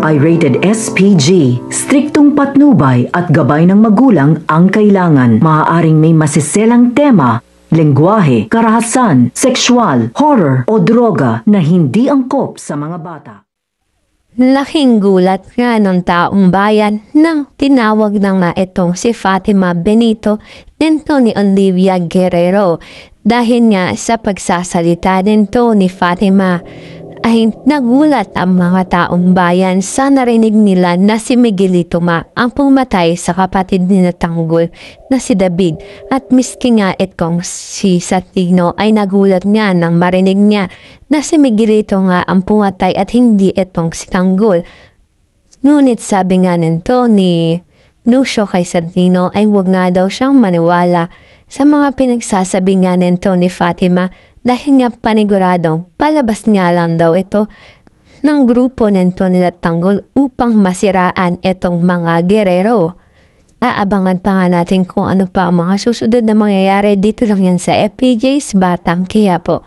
ay rated SPG. Striktong patnubay at gabay ng magulang ang kailangan. Maaaring may masiselang tema, lengguwahe, karahasan, sexual, horror o droga na hindi angkop sa mga bata. Laking gulat nga ng taong bayan nang tinawag na nga itong si Fatima Benito nito ni Olivia Guerrero dahil nga sa pagsasalita nito ni Fatima ay nagulat ang mga taong bayan sa narinig nila na si Miguelito ang pumatay sa kapatid ni Tanggol na si David at miski nga itong si Satino ay nagulat nga nang marinig niya na si Miguelito nga ang pumatay at hindi itong si Tanggol. Ngunit sabi nga nito ni Lucio kay Satino ay huwag nga daw siyang maniwala sa mga pinagsasabi nga nito ni Fatima dahil nga paniguradong palabas nga lang daw ito ng grupo nito nila Tanggol upang masiraan itong mga Guerrero. Aabangan pa nga natin kung ano pa ang mga susunod na mangyayari dito lang yan sa FPJ's Batang Quiapo.